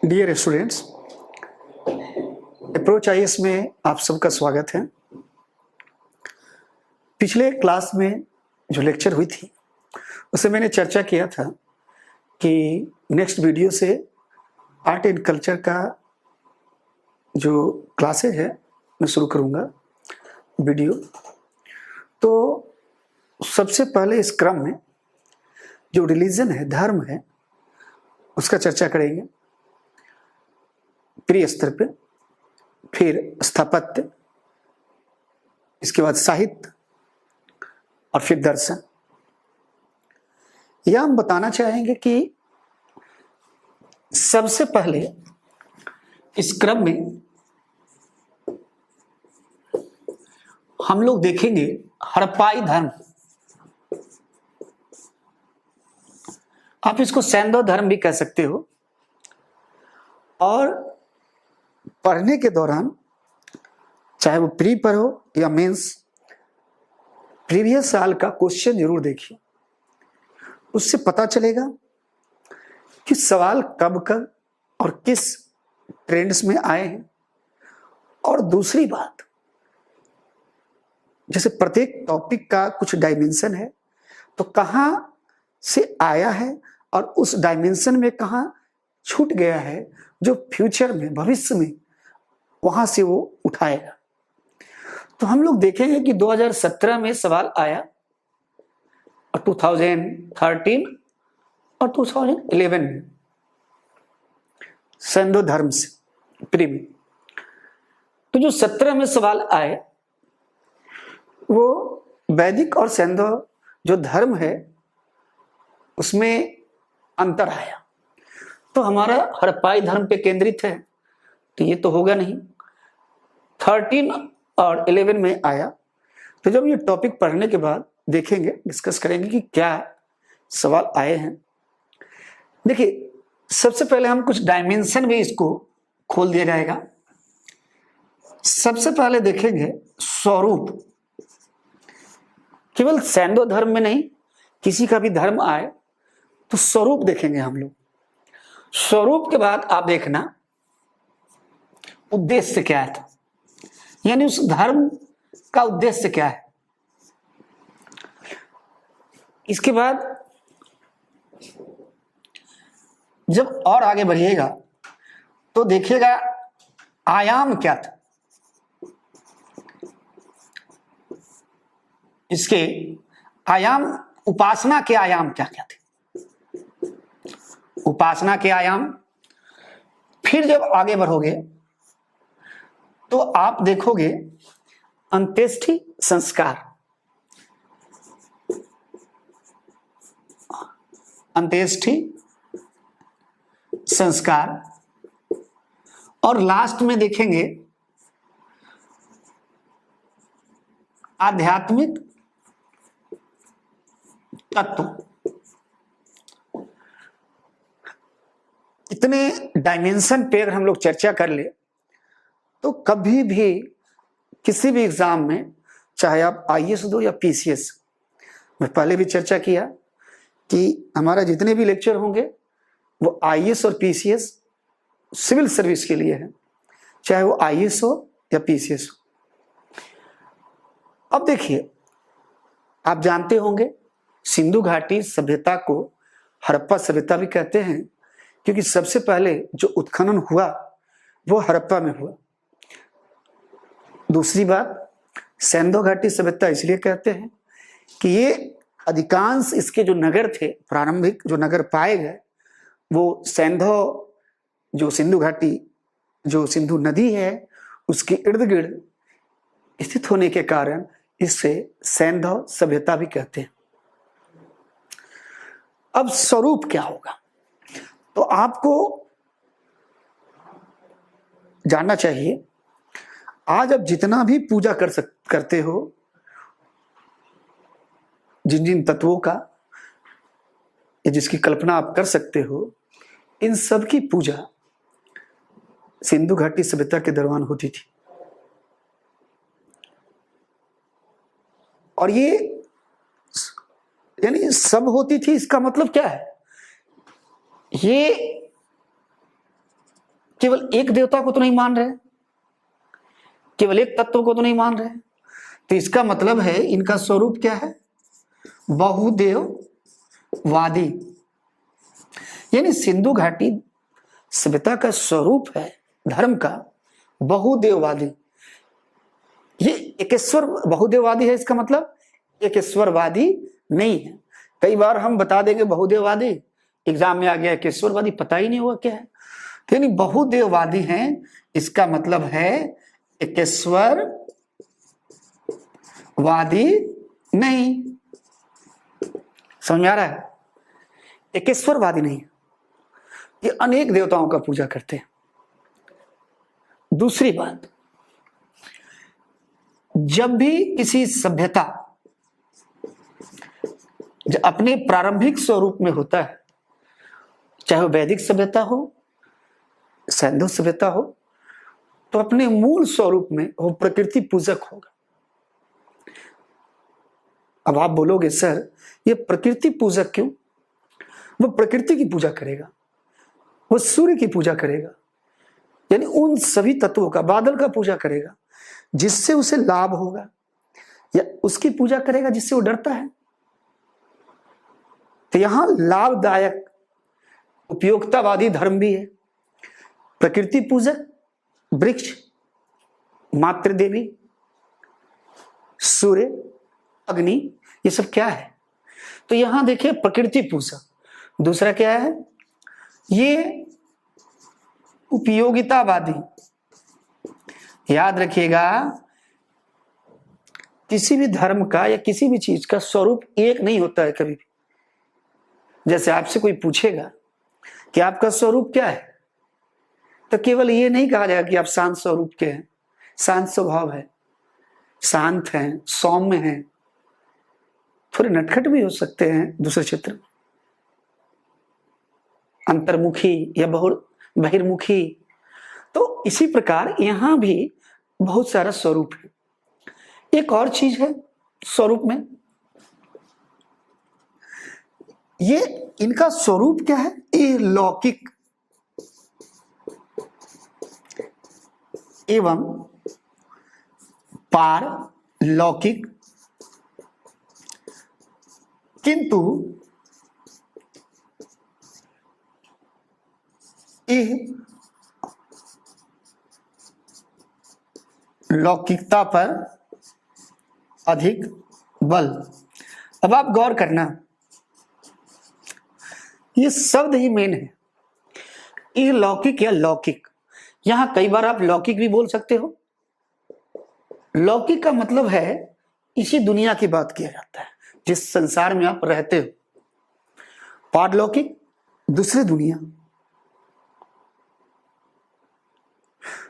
Dear students, approach IAS में आप सबका स्वागत है। पिछले क्लास में जो लेक्चर हुई थी उससे मैंने चर्चा किया था कि नेक्स्ट वीडियो से आर्ट एंड कल्चर का जो क्लासेज है मैं शुरू करूंगा वीडियो। तो सबसे पहले इस क्रम में जो रिलीजन है, धर्म है, उसका चर्चा करेंगे प्री स्तर पे, फिर स्थापत्य, इसके बाद साहित्य और फिर दर्शन। यह हम बताना चाहेंगे कि सबसे पहले इस क्रम में हम लोग देखेंगे हड़प्पाई धर्म। आप इसको सैंधव धर्म भी कह सकते हो। और पढ़ने के दौरान चाहे वो प्री पर हो या मेंस, प्रीवियस साल का क्वेश्चन जरूर देखिए। उससे पता चलेगा कि सवाल कब कब और किस ट्रेंड्स में आए हैं। और दूसरी बात, जैसे प्रत्येक टॉपिक का कुछ डायमेंशन है, तो कहाँ से आया है और उस डायमेंशन में कहाँ छूट गया है, जो फ्यूचर में, भविष्य में वहां से वो उठाएगा। तो हम लोग देखेंगे कि 2017 में सवाल आया और 2013 और 2011 में सैंधव धर्म से प्री में। तो जो 17 में सवाल आए वो वैदिक और सैंधव जो धर्म है उसमें अंतर आया। तो हमारा हड़प्पाई धर्म पे केंद्रित है, तो ये तो होगा नहीं। 13 और 11 में आया। तो जब ये टॉपिक पढ़ने के बाद देखेंगे, डिस्कस करेंगे कि क्या सवाल आए हैं। देखिए, सबसे पहले हम कुछ डायमेंशन भी इसको खोल दिया जाएगा। सबसे पहले देखेंगे स्वरूप। केवल सैंधव धर्म में नहीं, किसी का भी धर्म आए तो स्वरूप देखेंगे हम लोग। स्वरूप के बाद आप देखना उद्देश्य क्या है, यानी उस धर्म का उद्देश्य क्या है। इसके बाद जब और आगे बढ़िएगा तो देखिएगा आयाम क्या था, इसके आयाम, उपासना के आयाम क्या क्या थे, उपासना के आयाम। फिर जब आगे बढ़ोगे तो आप देखोगे अंत्येष्टि संस्कार, अंत्येष्टि संस्कार। और लास्ट में देखेंगे आध्यात्मिक तत्व। इतने डायमेंशन पे अगर हम लोग चर्चा कर ले तो कभी भी किसी भी एग्जाम में, चाहे आप आईएएस दो या पीसीएस, मैं पहले भी चर्चा किया कि हमारा जितने भी लेक्चर होंगे वो आईएएस और पीसीएस सिविल सर्विस के लिए है, चाहे वो आईएएस हो या पीसीएस हो। अब देखिए, आप जानते होंगे सिंधु घाटी सभ्यता को हड़प्पा सभ्यता भी कहते हैं, क्योंकि सबसे पहले जो उत्खनन हुआ वो हड़प्पा में हुआ। दूसरी बात, सैंधव घाटी सभ्यता इसलिए कहते हैं कि ये अधिकांश इसके जो नगर थे, प्रारंभिक जो नगर पाए गए, वो सैंधव, जो सिंधु घाटी, जो सिंधु नदी है उसके इर्द गिर्द स्थित होने के कारण इससे सैंधव सभ्यता भी कहते हैं। अब स्वरूप क्या होगा, तो आपको जानना चाहिए। आज आप जितना भी पूजा करते हो, जिन जिन तत्वों का, जिसकी कल्पना आप कर सकते हो, इन सब की पूजा सिंधु घाटी सभ्यता के दौरान होती थी। और ये यानी सब होती थी, इसका मतलब क्या है? ये केवल एक देवता को तो नहीं मान रहे, केवल एक तत्व को तो नहीं मान रहे, तो इसका मतलब है इनका स्वरूप क्या है? बहुदेववादी। यानी सिंधु घाटी सभ्यता का स्वरूप है धर्म का बहुदेववादी। ये एकेश्वर बहुदेववादी है, इसका मतलब एकेश्वरवादी नहीं है। कई बार हम बता देंगे बहुदेववादी, एग्जाम में आ गया एकेश्वरवादी, पता ही नहीं हुआ क्या है। तो यानी बहुदेववादी हैं, इसका मतलब है एकेश्वरवादी नहीं। समझ में आ रहा है? एकेश्वरवादी नहीं, ये अनेक देवताओं का पूजा करते हैं। दूसरी बात, जब भी किसी सभ्यता जो अपने प्रारंभिक स्वरूप में होता है, चाहे वो वैदिक सभ्यता हो, सिंधु सभ्यता हो, तो अपने मूल स्वरूप में वो प्रकृति पूजक होगा। अब आप बोलोगे सर ये प्रकृति पूजक क्यों? वो प्रकृति की पूजा करेगा, वो सूर्य की पूजा करेगा, यानी उन सभी तत्वों का, बादल का पूजा करेगा जिससे उसे लाभ होगा, या उसकी पूजा करेगा जिससे वो डरता है। तो यहां लाभदायक उपयोगितावादी धर्म भी है। प्रकृति पूजक, वृक्ष, मातृ देवी, सूर्य, अग्नि, ये सब क्या है? तो यहां देखिए प्रकृति पूजक। दूसरा क्या है? ये उपयोगितावादी। याद रखिएगा, किसी भी धर्म का या किसी भी चीज का स्वरूप एक नहीं होता है कभी भी। जैसे आपसे कोई पूछेगा कि आपका स्वरूप क्या है, तो केवल ये नहीं कहा जाएगा कि आप शांत स्वरूप के हैं, शांत स्वभाव है, शांत हैं, सौम्य हैं। थोड़े नटखट भी हो सकते हैं दूसरे क्षेत्र में, अंतर्मुखी या बहिर्मुखी। तो इसी प्रकार यहां भी बहुत सारा स्वरूप है। एक और चीज है स्वरूप में, ये इनका स्वरूप क्या है? ये लौकिक एवं पारलौकिक, किंतु ये लौकिकता पर अधिक बल। अब आप गौर करना, ये शब्द ही मेन है, ये लौकिक या लौकिक। यहां कई बार आप लौकिक भी बोल सकते हो। लौकिक का मतलब है इसी दुनिया की बात किया जाता है जिस संसार में आप रहते हो। पारलौकिक दूसरी दुनिया।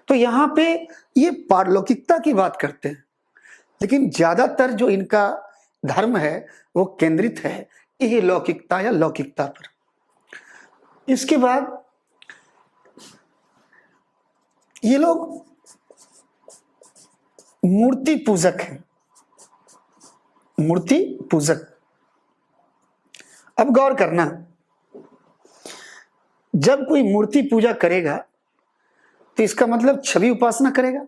तो यहां पे ये पारलौकिकता की बात करते हैं, लेकिन ज्यादातर जो इनका धर्म है वो केंद्रित है ये लौकिकता या लौकिकता पर। इसके बाद ये लोग मूर्ति पूजक हैं, मूर्ति पूजक। अब गौर करना, जब कोई मूर्ति पूजा करेगा तो इसका मतलब छवि उपासना करेगा।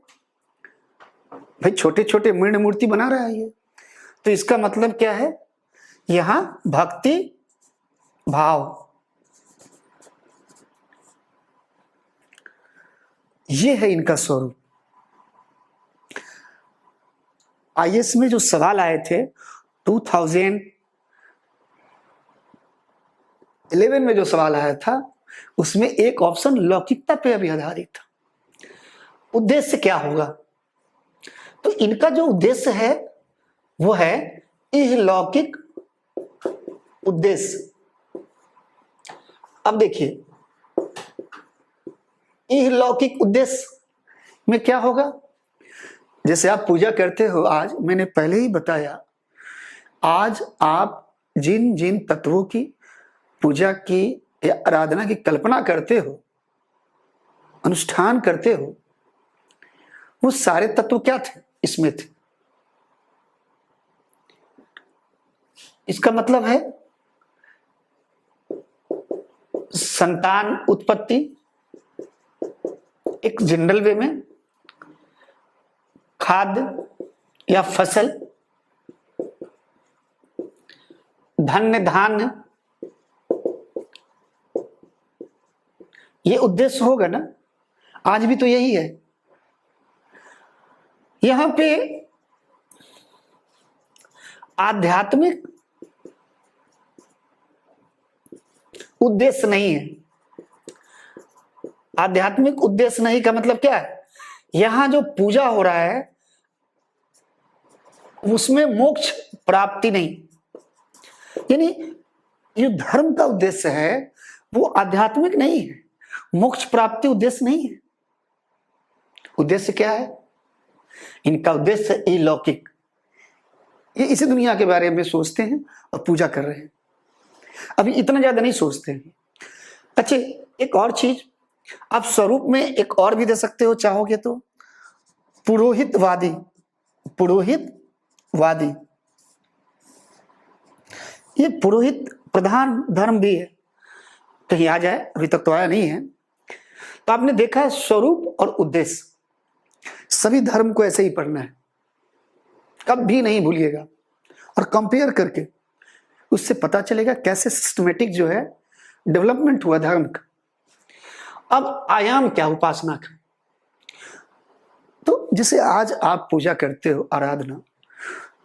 भाई छोटे छोटे मृण मूर्ति बना रहा है ये, तो इसका मतलब क्या है? यहां भक्ति भाव, ये है इनका स्वरूप। आईएएस में जो सवाल आए थे 2011 में जो सवाल आया था उसमें एक ऑप्शन लौकिकता पे अभी आधारित था। उद्देश्य क्या होगा? तो इनका जो उद्देश्य है वो है इहलौकिक उद्देश्य। अब देखिए इहलौकिक उद्देश्य में क्या होगा? जैसे आप पूजा करते हो, आज मैंने पहले ही बताया, आज आप जिन जिन तत्वों की पूजा की या आराधना की कल्पना करते हो, अनुष्ठान करते हो, वो सारे तत्व क्या थे? इसमें थे। इसका मतलब है संतान उत्पत्ति एक जनरल वे में, खाद्य या फसल, धन्य धान्य, ये उद्देश्य होगा ना। आज भी तो यही है। यहां पे आध्यात्मिक उद्देश्य नहीं है। आध्यात्मिक उद्देश्य नहीं का मतलब क्या है? यहां जो पूजा हो रहा है उसमें मोक्ष प्राप्ति नहीं, यानी ये धर्म का उद्देश्य है वो आध्यात्मिक नहीं है, मोक्ष प्राप्ति उद्देश्य नहीं है। उद्देश्य क्या है? इनका उद्देश्य अलौकिक, ये इसी दुनिया के बारे में सोचते हैं और पूजा कर रहे हैं, अभी इतना ज्यादा नहीं सोचते हैं। अच्छा, एक और चीज आप स्वरूप में एक और भी दे सकते हो चाहोगे तो, पुरोहितवादी। पुरोहितवादी ये पुरोहित प्रधान धर्म भी है, कहीं आ जाए, अभी तक तो आया नहीं है। तो आपने देखा है स्वरूप और उद्देश्य, सभी धर्म को ऐसे ही पढ़ना है, कभी नहीं भूलिएगा, और कंपेयर करके उससे पता चलेगा कैसे सिस्टमेटिक जो है डेवलपमेंट हुआ धर्म का। अब आयाम क्या उपासना का? तो जैसे आज आप पूजा करते हो, आराधना,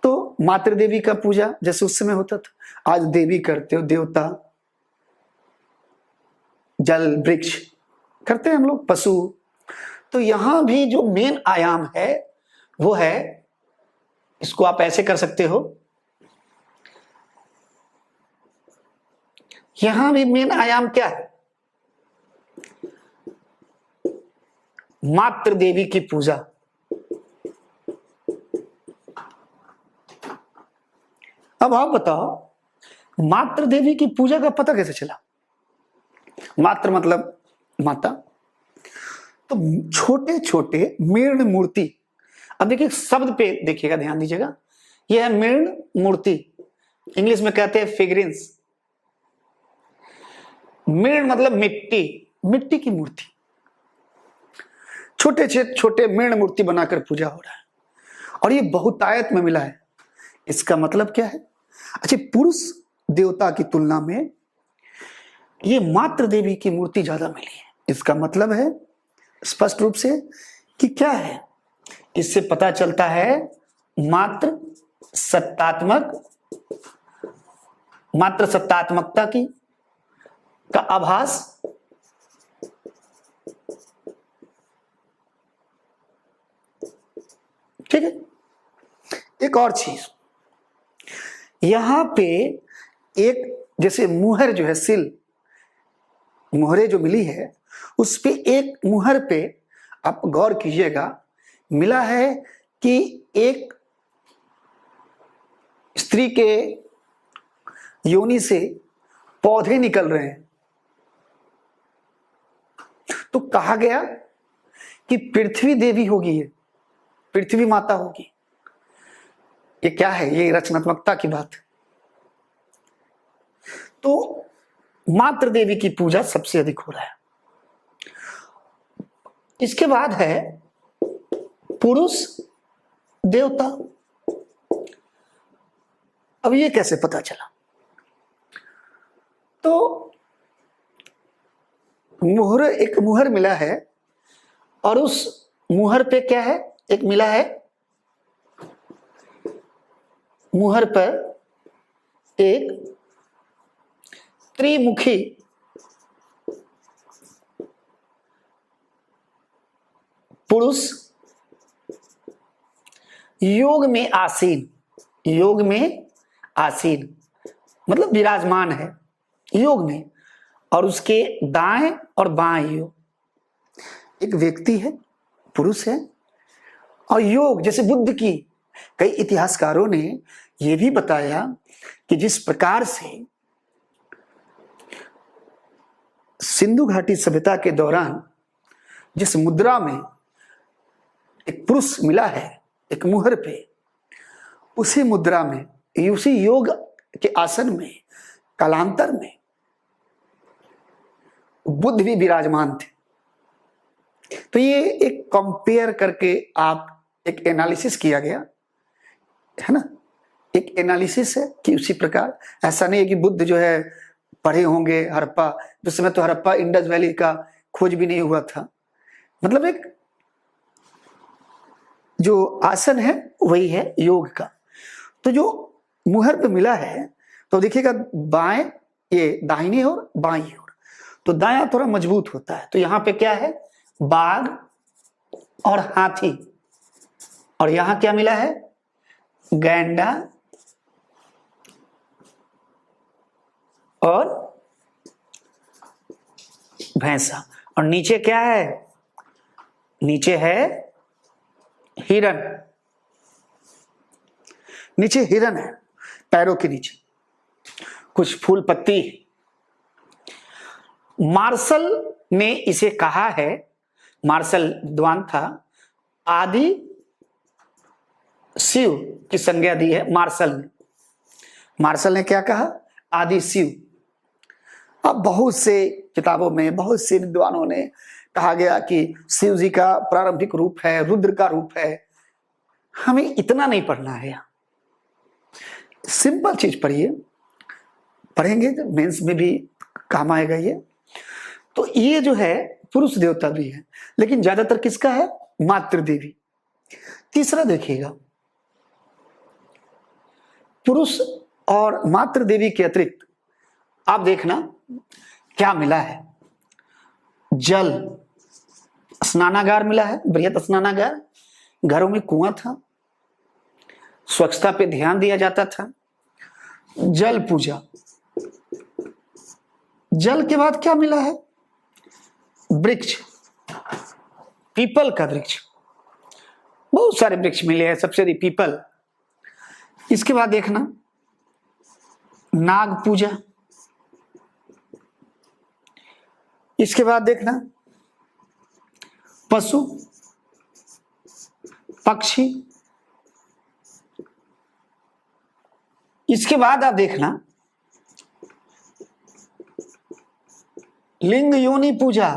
तो मातृ देवी का पूजा जैसे उस समय होता था, आज देवी करते हो, देवता, जल, वृक्ष करते हैं हम लोग, पशु। तो यहां भी जो मेन आयाम है वो है, इसको आप ऐसे कर सकते हो, यहां भी मेन आयाम क्या है? मातृ देवी की पूजा। अब आप बताओ, मातृ देवी की पूजा का पता कैसे चला? मातृ मतलब माता। तो छोटे छोटे मृण मूर्ति, अब देखिए शब्द पे देखिएगा, ध्यान दीजिएगा, यह है मृण मूर्ति, इंग्लिश में कहते हैं फिगरिन्स। मृण मतलब मिट्टी, मिट्टी की मूर्ति, छोटे छोटे मृण मूर्ति बनाकर पूजा हो रहा है, और ये बहुतायत में मिला है। इसका मतलब क्या है? अच्छा, पुरुष देवता की तुलना में ये मातृ देवी की मूर्ति ज्यादा मिली है। इसका मतलब है स्पष्ट रूप से कि क्या है, इससे पता चलता है मातृ सत्तात्मकता की का आभास। ठीक है। एक और चीज, यहां पे एक जैसे मुहर जो है, सिल, मुहरे जो मिली है, उस पे एक मुहर पे आप गौर कीजिएगा, मिला है कि एक स्त्री के योनि से पौधे निकल रहे हैं। तो कहा गया कि पृथ्वी देवी होगी, ये पृथ्वी माता होगी। ये क्या है? ये रचनात्मकता की बात है। तो मातृ देवी की पूजा सबसे अधिक हो रहा है। इसके बाद है पुरुष देवता। अब ये कैसे पता चला? तो मुहर, एक मुहर मिला है, और उस मुहर पे क्या है? एक मिला है, मुहर पर एक त्रिमुखी पुरुष योग में आसीन, योग में आसीन मतलब विराजमान है योग में, और उसके दाएं और बाएं योग। एक व्यक्ति है, पुरुष है, और योग जैसे बुद्ध की, कई इतिहासकारों ने यह भी बताया कि जिस प्रकार से सिंधु घाटी सभ्यता के दौरान जिस मुद्रा में एक पुरुष मिला है एक मुहर पे, उसी मुद्रा में, उसी योग के आसन में कालांतर में बुद्ध भी विराजमान थे। तो ये एक कंपेयर करके आप एक एनालिसिस किया गया है ना, एक एनालिसिस है कि उसी प्रकार ऐसा नहीं है कि बुद्ध जो है पढ़े होंगे हड़प्पा, उस समय तो हड़प्पा इंडस वैली का खोज भी नहीं हुआ था। मतलब एक जो आसन है वही है योग का। तो जो मुहर पे मिला है तो देखिएगा बाएं, ये दाहिनी ओर बाईं ओर, तो दायां थोड़ा मजबूत होता है। तो यहां पे क्या है, बाघ और हाथी, और यहां क्या मिला है, गैंडा और भैंसा। और नीचे क्या है, नीचे है हिरन, नीचे हिरन है, पैरों के नीचे कुछ फूल पत्ती। मार्शल ने इसे कहा है, मार्शल विद्वान था, आदि शिव की संज्ञा दी है मार्शल ने। मार्शल ने क्या कहा, आदि शिव। अब बहुत से किताबों में बहुत से विद्वानों ने कहा गया कि शिव जी का प्रारंभिक रूप है, रुद्र का रूप है। हमें इतना नहीं पढ़ना है, यहाँ सिंपल चीज पढ़िए, पढ़ेंगे तो मेंस में भी काम आएगा ये। तो ये जो है पुरुष देवता भी है, लेकिन ज्यादातर किसका है, मातृ देवी। तीसरा देखिएगा, पुरुष और मातृ देवी के अतिरिक्त आप देखना क्या मिला है, जल, स्नानागार मिला है, बृहत स्नानागार। घरों में कुआं था, स्वच्छता पे ध्यान दिया जाता था। जल पूजा, जल के बाद क्या मिला है, वृक्ष, पीपल का वृक्ष, बहुत सारे वृक्ष मिले हैं, सबसे अधिक पीपल। इसके बाद देखना नाग पूजा, इसके बाद देखना पशु पक्षी, इसके बाद आप देखना लिंग योनि पूजा।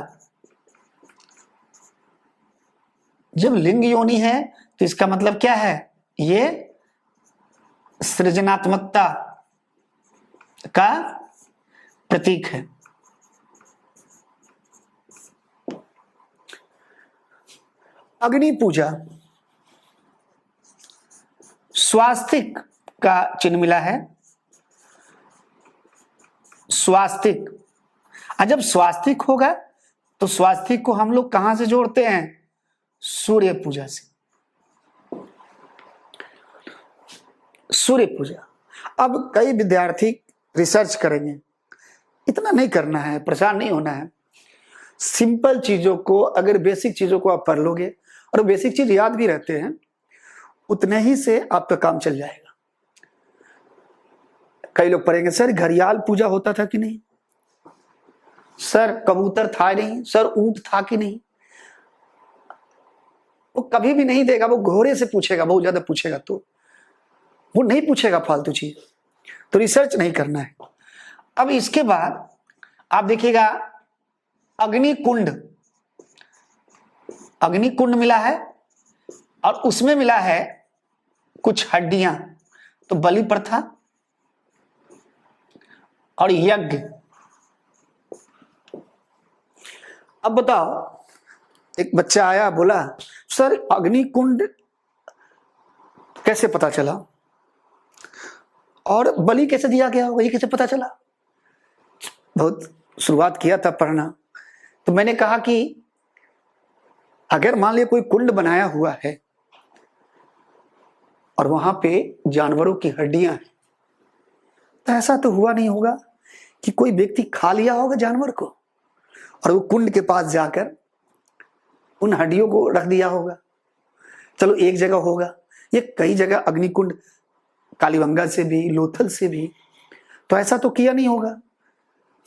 जब लिंग योनि है तो इसका मतलब क्या है, ये सृजनात्मकता का प्रतीक है। अग्नि पूजा, स्वास्तिक का चिन्ह मिला है, स्वास्तिक। जब स्वास्तिक होगा तो स्वास्तिक को हम लोग कहां से जोड़ते हैं, सूर्य पूजा से, सूर्य पूजा। अब कई विद्यार्थी रिसर्च करेंगे, इतना नहीं करना है, परेशान नहीं होना है। सिंपल चीजों को, अगर बेसिक चीजों को आप पढ़ लोगे और बेसिक चीज याद भी रहते हैं, उतने ही से आपका काम चल जाएगा। कई लोग पढ़ेंगे, सर घड़ियाल पूजा होता था कि नहीं, सर कबूतर था नहीं, सर ऊंट था कि नहीं। वो कभी भी नहीं देगा, वो घोड़े से पूछेगा, बहुत ज्यादा पूछेगा तो वो नहीं पूछेगा फालतू चीज। तो रिसर्च नहीं करना है। अब इसके बाद आप देखिएगा अग्निकुंड, अग्निकुंड मिला है और उसमें मिला है कुछ हड्डियां, तो बलि प्रथा और यज्ञ। अब बताओ, एक बच्चा आया बोला, सर अग्निकुंड कैसे पता चला और बलि कैसे दिया गया, वही कैसे पता चला। बहुत शुरुआत किया था पढ़ना, तो मैंने कहा कि अगर मान लिया कोई कुंड बनाया हुआ है और वहां पे जानवरों की हड्डियां हैं, तो ऐसा तो हुआ नहीं होगा कि कोई व्यक्ति खा लिया होगा जानवर को और वो कुंड के पास जाकर उन हड्डियों को रख दिया होगा। चलो एक जगह होगा, ये कई जगह अग्निकुंड, कालीबंगा से भी, लोथल से भी, तो ऐसा तो किया नहीं होगा।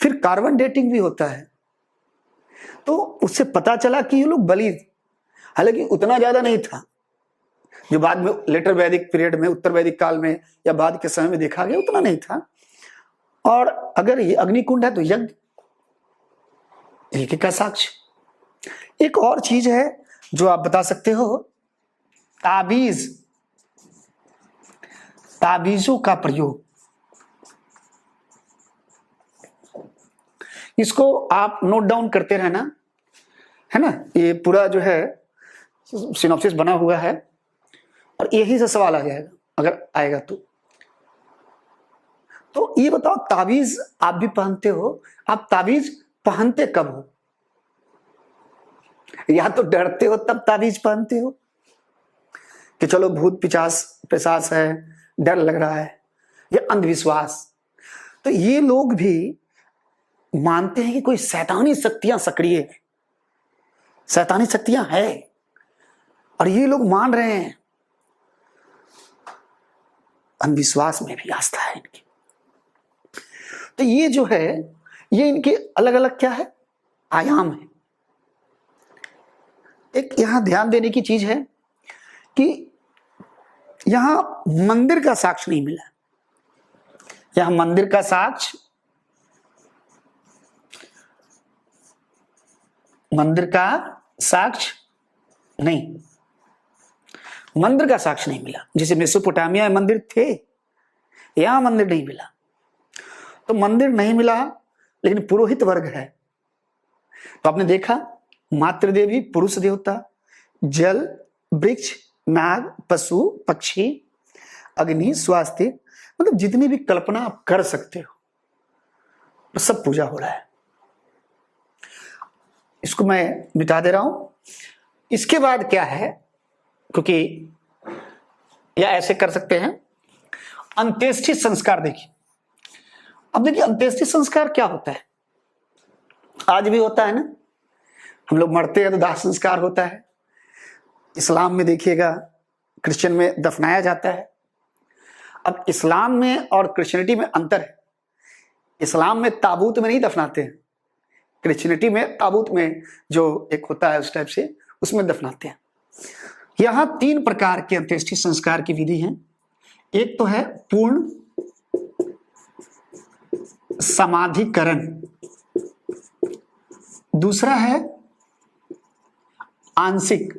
फिर कार्बन डेटिंग भी होता है, तो उससे पता चला कि ये लोग बलि, हालांकि उतना ज्यादा नहीं था जो बाद में लेटर वैदिक पीरियड में, उत्तर वैदिक काल में या बाद के समय में देखा गया, उतना नहीं था। और अगर ये अग्निकुंड है तो यज्ञ का साक्ष्य। एक और चीज है जो आप बता सकते हो, ताबीजों का प्रयोग। इसको आप नोट डाउन करते रहना, है ना। ये पूरा जो है सिनॉप्सिस बना हुआ है और यही से सवाल आ जाएगा अगर आएगा तो ये बताओ, ताबीज आप भी पहनते हो, आप ताबीज पहनते कब हो? या तो डरते हो तब ताबीज पहनते हो कि चलो भूत पिशाच है, डर लग रहा है, या अंधविश्वास। तो ये लोग भी मानते हैं कि कोई शैतानी शक्तियां सक्रिय है, शैतानी शक्तियां है, और ये लोग मान रहे हैं। अंधविश्वास में भी आस्था है इनकी। तो ये जो है, ये इनके अलग अलग क्या है, आयाम है। एक यहां ध्यान देने की चीज है कि यहां मंदिर का साक्ष्य नहीं मिला। यहां मंदिर का साक्ष्य नहीं, मंदिर का साक्ष्य नहीं मिला। जैसे मेसोपोटामिया में मंदिर थे, यहां मंदिर नहीं मिला। तो मंदिर नहीं मिला, लेकिन पुरोहित वर्ग है। तो आपने देखा, मातृदेवी पुरुष देवता, जल, वृक्ष, नाग, पशु, पक्षी, अग्नि, स्वास्थ्य, मतलब जितनी भी कल्पना आप कर सकते हो सब पूजा हो रहा है। इसको मैं मिटा दे रहा हूं। इसके बाद क्या है, क्योंकि या ऐसे कर सकते हैं, अंत्येष्टि संस्कार। देखिए, अब देखिए अंत्येष्टि संस्कार क्या होता है, आज भी होता है ना। हम लोग मरते हैं तो दाह संस्कार होता है। इस्लाम में देखिएगा, क्रिश्चियन में दफनाया जाता है। अब इस्लाम में और क्रिश्चियनिटी में अंतर है। इस्लाम में ताबूत में नहीं दफनाते हैं, क्रिश्चियनिटी में ताबूत में जो एक होता है उस टाइप से उसमें दफनाते हैं। यहां 3 प्रकार के अंत्येष्टि संस्कार की विधि है। एक तो है पूर्ण समाधिकरण, दूसरा है आंशिक,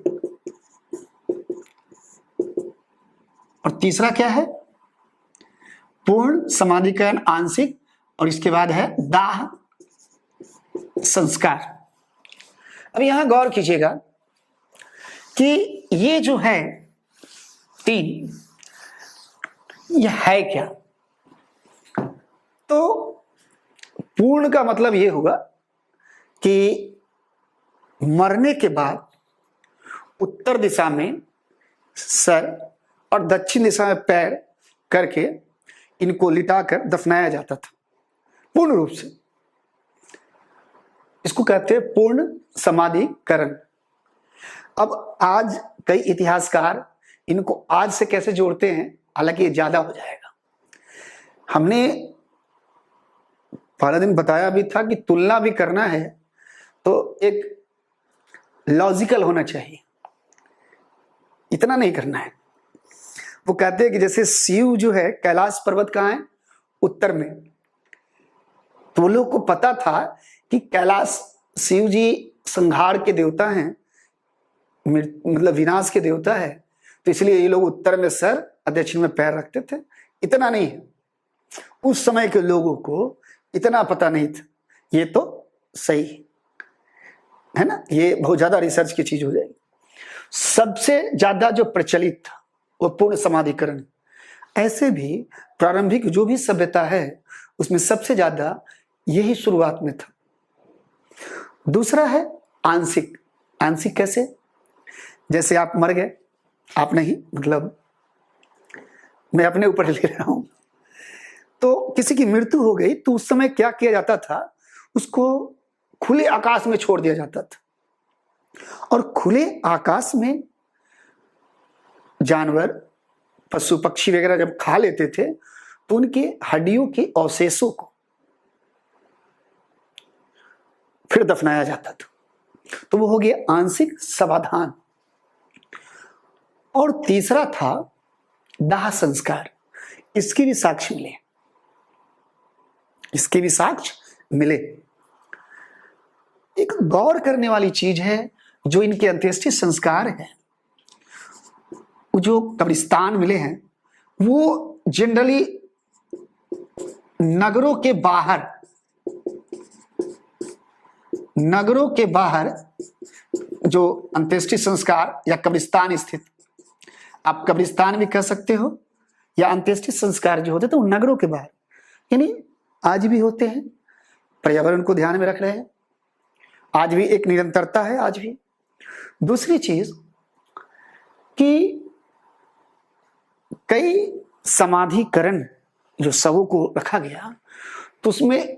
और तीसरा क्या है, पूर्ण समाधिकरण, आंशिक, और इसके बाद है दाह संस्कार। अब यहां गौर कीजिएगा कि ये जो है 3, यह है क्या। तो पूर्ण का मतलब ये होगा कि मरने के बाद उत्तर दिशा में सर और दक्षिण दिशा में पैर करके इनको लिटाकर दफनाया जाता था पूर्ण रूप से। इसको कहते हैं पूर्ण समाधिकरण। अब आज कई इतिहासकार इनको आज से कैसे जोड़ते हैं, हालांकि ये ज्यादा हो जाएगा। हमने पहले दिन बताया भी था कि तुलना भी करना है तो एक लॉजिकल होना चाहिए, इतना नहीं करना है। वो कहते हैं कि जैसे शिव जो है, कैलाश पर्वत कहाँ है, उत्तर में। तो वो लोग को पता था कि कैलाश, शिव जी संहार के देवता हैं, मतलब विनाश के देवता है, तो इसलिए ये लोग उत्तर में सर और दक्षिण में पैर रखते थे। इतना नहीं है, उस समय के लोगों को इतना पता नहीं था। ये तो सही है ना, ये बहुत ज्यादा रिसर्च की चीज हो जाएगी। सबसे ज्यादा जो प्रचलित था वो पूर्ण समाधिकरण। ऐसे भी प्रारंभिक जो भी सभ्यता है उसमें सबसे ज्यादा यही शुरुआत में था। दूसरा है आंशिक। आंशिक कैसे, जैसे आप मर गए, आप नहीं, मतलब मैं अपने ऊपर ले रहा हूं, तो किसी की मृत्यु हो गई तो उस समय क्या किया जाता था, उसको खुले आकाश में छोड़ दिया जाता था। और खुले आकाश में जानवर, पशु पक्षी वगैरह जब खा लेते थे तो उनके हड्डियों के अवशेषों को फिर दफनाया जाता था। तो वो हो गया आंशिक समाधान। और तीसरा था दाह संस्कार। इसकी भी साक्ष्य मिले। इसके भी साक्ष्य मिले। एक गौर करने वाली चीज है जो इनके अंत्येष्टि संस्कार है, जो कब्रिस्तान मिले हैं वो जनरली नगरों के बाहर जो अंत्येष्टि संस्कार या कब्रिस्तान स्थित, आप कब्रिस्तान भी कह सकते हो, या अंत्येष्टि संस्कार जो होते थे वो नगरों के बाहर, यानी आज भी होते हैं। पर्यावरण को ध्यान में रख रहे हैं, आज भी एक निरंतरता है आज भी। दूसरी चीज कि कई समाधिकरण जो शवों को रखा गया तो उसमें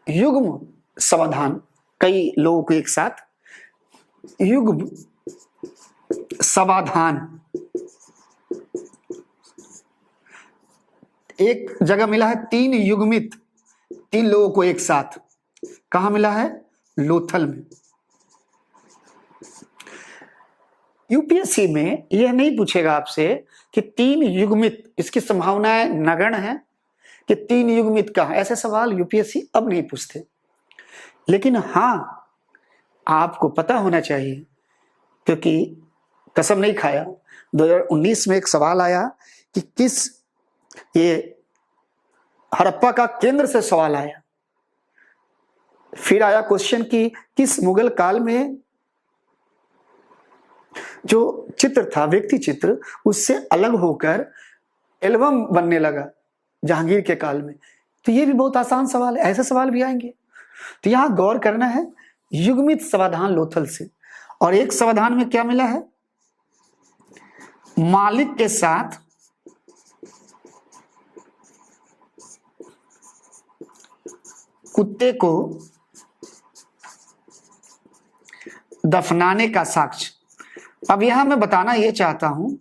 युग्म समाधान, कई लोगों को एक साथ युग्म समाधान, एक जगह मिला है 3 युग्मित, 3 लोगों को एक साथ। कहां मिला है? लोथल में। यूपीएससी में यह नहीं पूछेगा आपसे कि 3 युग्मित, इसकी संभावनाएं नगण्य है कि 3 युग्मित का, ऐसे सवाल यूपीएससी अब नहीं पूछते। लेकिन हां, आपको पता होना चाहिए, क्योंकि कसम नहीं खाया 2019 में एक सवाल आया कि किस, ये हड़प्पा का केंद्र से सवाल आया। फिर आया क्वेश्चन कि किस मुगल काल में जो चित्र था, व्यक्ति चित्र, उससे अलग होकर एल्बम बनने लगा जहांगीर के काल में। तो ये भी बहुत आसान सवाल है, ऐसे सवाल भी आएंगे। तो यहां गौर करना है युग्मित समाधान लोथल से। और एक समाधान में क्या मिला है? मालिक के साथ कुत्ते को दफनाने का साक्ष्य। अब यहां मैं बताना यह चाहता हूं,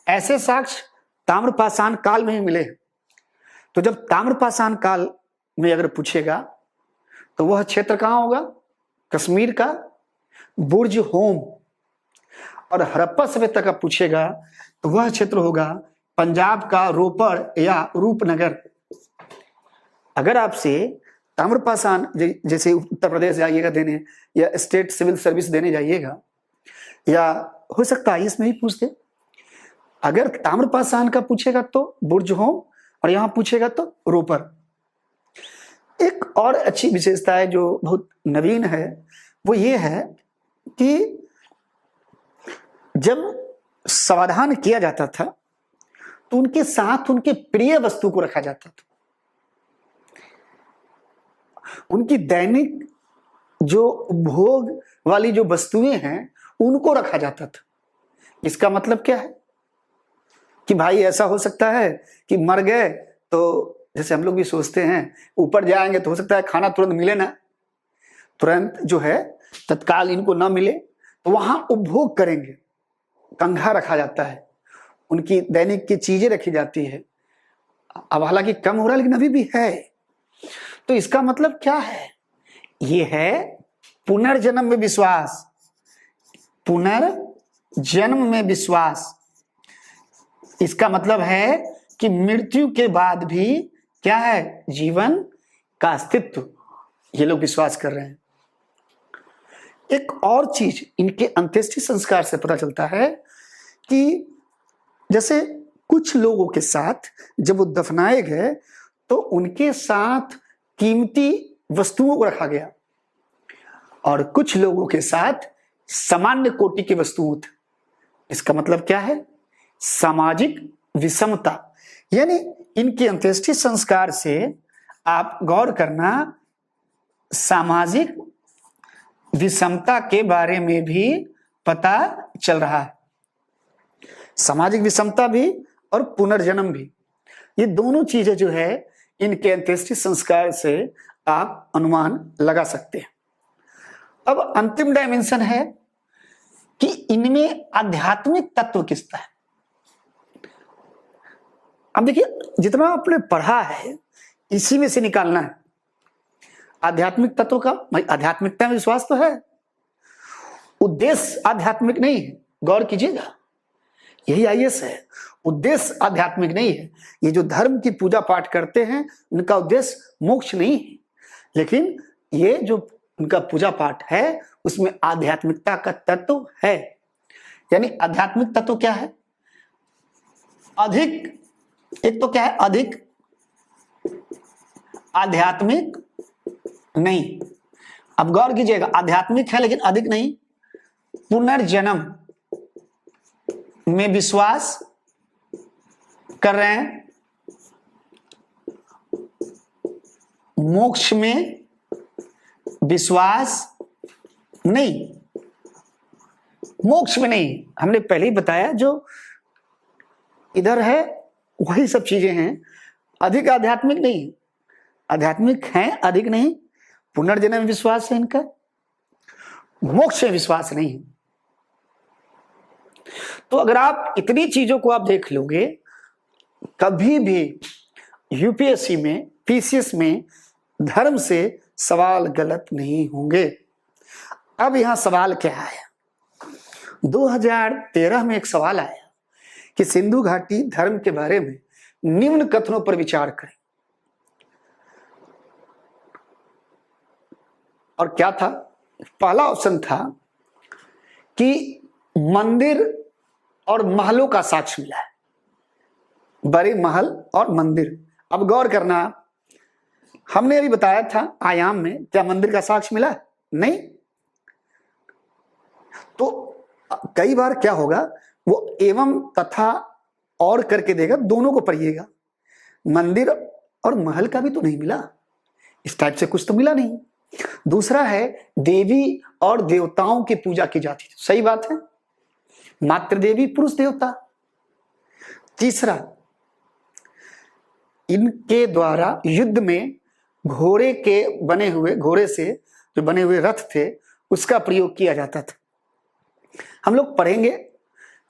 ऐसे साक्ष्य ताम्रपाषाण काल में ही मिले। तो जब ताम्रपाषाण काल में अगर पूछेगा तो वह क्षेत्र कहां होगा? कश्मीर का बुर्ज होम। और हड़प्पा सभ्यता का पूछेगा तो वह क्षेत्र होगा पंजाब का रोपड़ या रूपनगर। अगर आपसे ताम्रपाषाण, जैसे उत्तर प्रदेश जाइएगा देने, या स्टेट सिविल सर्विस देने जाइएगा, या हो सकता है इसमें ही पूछ दे। अगर ताम्रपाषाण का पूछेगा तो बुर्ज होम, और यहां पूछेगा तो रोपर। एक और अच्छी विशेषता है जो बहुत नवीन है, वो ये है कि जब समाधान किया जाता था तो उनके साथ उनके प्रिय वस्तु को रखा जाता था। उनकी दैनिक जो उपभोग वाली जो वस्तुएं हैं उनको रखा जाता था। इसका मतलब क्या है कि भाई ऐसा हो सकता है कि मर गए तो, जैसे हम लोग भी सोचते हैं ऊपर जाएंगे तो हो सकता है खाना तुरंत मिले ना, तुरंत जो है तत्काल इनको ना मिले, तो वहां उपभोग करेंगे, कंघा रखा जाता है, उनकी दैनिक की चीजें रखी जाती है। अब हालांकि कम हो रहा है लेकिन अभी भी है। तो इसका मतलब क्या है? ये है पुनर्जन्म में विश्वास, पुनर्जन्म में विश्वास। इसका मतलब है कि मृत्यु के बाद भी क्या है? जीवन का अस्तित्व, ये लोग विश्वास कर रहे हैं। एक और चीज इनके अंत्येष्टि संस्कार से पता चलता है कि जैसे कुछ लोगों के साथ जब वो दफनाए गए तो उनके साथ कीमती वस्तुओं को रखा गया, और कुछ लोगों के साथ सामान्य कोटि की वस्तुओं थे। इसका मतलब क्या है? सामाजिक विषमता। यानी इनके अंत्येष्टि संस्कार से आप गौर करना, सामाजिक विषमता के बारे में भी पता चल रहा है। सामाजिक विषमता भी और पुनर्जन्म भी, ये दोनों चीजें जो है इनके अंत्येष्टि संस्कार से आप अनुमान लगा सकते हैं। अब अंतिम डायमेंशन है कि इनमें आध्यात्मिक तत्व किसका है। अब देखिए, जितना आपने पढ़ा है इसी में से निकालना है आध्यात्मिक तत्व का। भाई आध्यात्मिकता में विश्वास तो है, उद्देश्य आध्यात्मिक नहीं है, गौर कीजिएगा, यही आईएएस है। उद्देश्य आध्यात्मिक नहीं है। ये जो धर्म की पूजा पाठ करते हैं उनका उद्देश्य मोक्ष नहीं है, लेकिन ये जो उनका पूजा पाठ है उसमें आध्यात्मिकता का तत्व है। यानी आध्यात्मिक तत्व क्या है? अधिक, एक तो क्या है? अधिक आध्यात्मिक नहीं। अब गौर कीजिएगा, आध्यात्मिक है लेकिन अधिक नहीं। पुनर्जन्म में विश्वास कर रहे हैं, मोक्ष में विश्वास नहीं। मोक्ष में नहीं, हमने पहले ही बताया, जो इधर है वही सब चीजें हैं। अधिक आध्यात्मिक नहीं, आध्यात्मिक हैं अधिक नहीं। पुनर्जन्म में विश्वास है इनका, मोक्ष में विश्वास नहीं है। तो अगर आप इतनी चीजों को आप देख लोगे, कभी भी यूपीएससी में, पीसीएस में धर्म से सवाल गलत नहीं होंगे। अब यहां सवाल क्या आया? 2013 में एक सवाल आया कि सिंधु घाटी धर्म के बारे में निम्न कथनों पर विचार करें। और क्या था? पहला ऑप्शन था कि मंदिर और महलों का साक्ष्य मिला है, बड़े महल और मंदिर। अब गौर करना, हमने अभी बताया था आयाम में क्या मंदिर का साक्ष्य मिला? नहीं। तो कई बार क्या होगा, वो एवं तथा और करके देगा, दोनों को पढ़िएगा। मंदिर और महल का भी तो नहीं मिला, इस टाइप से कुछ तो मिला नहीं। दूसरा है देवी और देवताओं की पूजा की जाती थी, सही बात है, मात्र देवी पुरुष देवता। तीसरा, इनके द्वारा युद्ध में घोड़े के बने हुए, घोड़े से जो बने हुए रथ थे उसका प्रयोग किया जाता था। हम लोग पढ़ेंगे,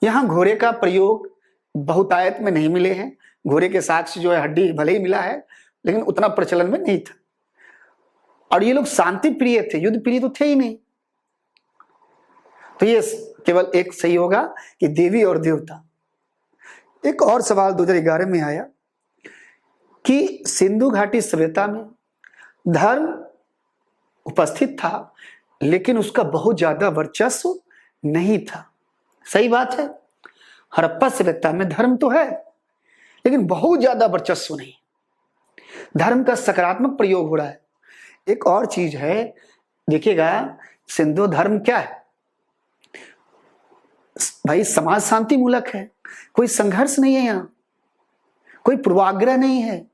यहां घोड़े का प्रयोग बहुतायत में नहीं मिले हैं। घोड़े के साक्ष्य जो है हड्डी भले ही मिला है लेकिन उतना प्रचलन में नहीं था। और ये लोग शांति प्रिय थे, युद्ध प्रिय तो थे ही नहीं। तो ये केवल एक सही होगा कि देवी और देवता। एक और सवाल 2011 में आया कि सिंधु घाटी सभ्यता में धर्म उपस्थित था लेकिन उसका बहुत ज्यादा वर्चस्व नहीं था। सही बात है, हड़प्पा सभ्यता में धर्म तो है लेकिन बहुत ज्यादा वर्चस्व नहीं, धर्म का सकारात्मक प्रयोग हो रहा है। एक और चीज है, देखिएगा, सिंधु धर्म क्या है भाई? समाज शांति मूलक है, कोई संघर्ष नहीं है, यहां कोई पूर्वाग्रह नहीं है।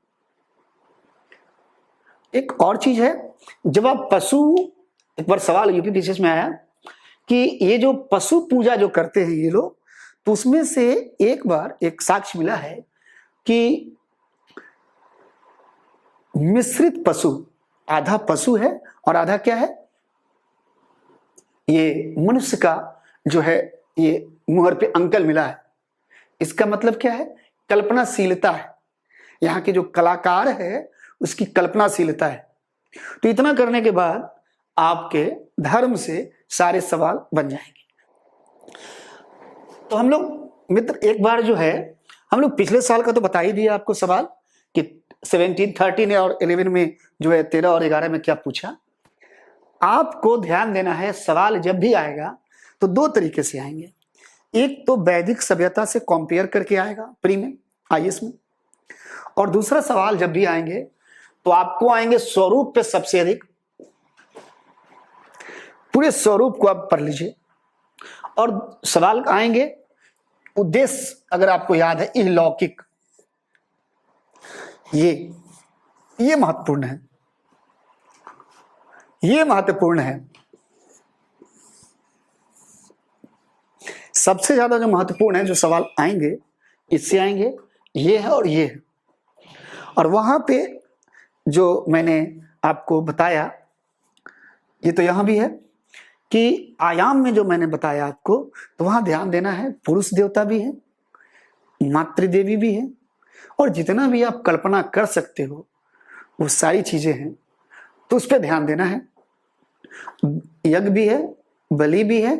एक और चीज है, जब आप पशु, एक बार सवाल यूपी पीसीएस में आया कि ये जो पशु पूजा जो करते हैं ये लोग, तो उसमें से एक बार एक साक्ष्य मिला है कि मिश्रित पशु, आधा पशु है और आधा क्या है, ये मनुष्य का जो है ये मुहर पे अंकल मिला है। इसका मतलब क्या है? कल्पनाशीलता है, यहाँ के जो कलाकार है उसकी कल्पनाशीलता है। तो इतना करने के बाद आपके धर्म से सारे सवाल बन जाएंगे। तो हम लोग मित्र एक बार जो है, हम लोग पिछले साल का तो बता ही दिया आपको सवाल कि 17, 13 और 11 में जो है 13 और 11 में क्या पूछा। आपको ध्यान देना है, सवाल जब भी आएगा तो दो तरीके से आएंगे। एक तो वैदिक सभ्यता से कंपेयर करके आएगा प्री में, आईएएस में, और दूसरा सवाल जब भी आएंगे तो आपको आएंगे स्वरूप पे सबसे अधिक। पूरे स्वरूप को आप पढ़ लीजिए और सवाल आएंगे उद्देश्य, अगर आपको याद है, इहलौकिक। ये महत्वपूर्ण है, ये महत्वपूर्ण है। सबसे ज्यादा जो महत्वपूर्ण है, जो सवाल आएंगे इससे आएंगे, ये है और ये है। और वहां पे जो मैंने आपको बताया, ये तो यहां भी है कि आयाम में जो मैंने बताया आपको, तो वहां ध्यान देना है, पुरुष देवता भी है, मातृदेवी भी है, और जितना भी आप कल्पना कर सकते हो वो सारी चीजें हैं, तो उस पर ध्यान देना है। यज्ञ भी है, बलि भी है,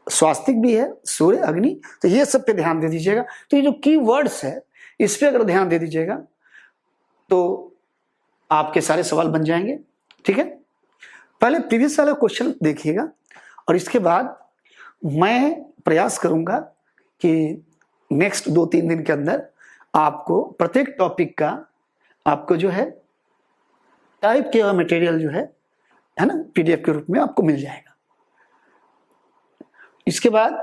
स्वास्तिक भी है, सूर्य, अग्नि, तो ये सब पे ध्यान दे दीजिएगा। तो ये जो की वर्ड्स है इस पे अगर ध्यान दे दीजिएगा तो आपके सारे सवाल बन जाएंगे। ठीक है, पहले प्रीवियस वाला क्वेश्चन देखिएगा और इसके बाद मैं प्रयास करूंगा कि नेक्स्ट 2-3 दिन के अंदर आपको प्रत्येक टॉपिक का आपको जो है टाइप किया हुआ मटेरियल जो है ना, पीडीएफ के रूप में आपको मिल जाएगा। इसके बाद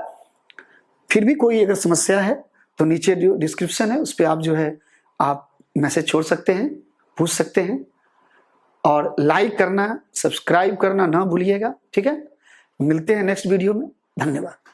फिर भी कोई अगर समस्या है तो नीचे जो डिस्क्रिप्शन है उस पर आप जो है आप मैसेज छोड़ सकते हैं, पूछ सकते हैं, और लाइक करना, सब्सक्राइब करना ना भूलिएगा। ठीक है, मिलते हैं नेक्स्ट वीडियो में। धन्यवाद।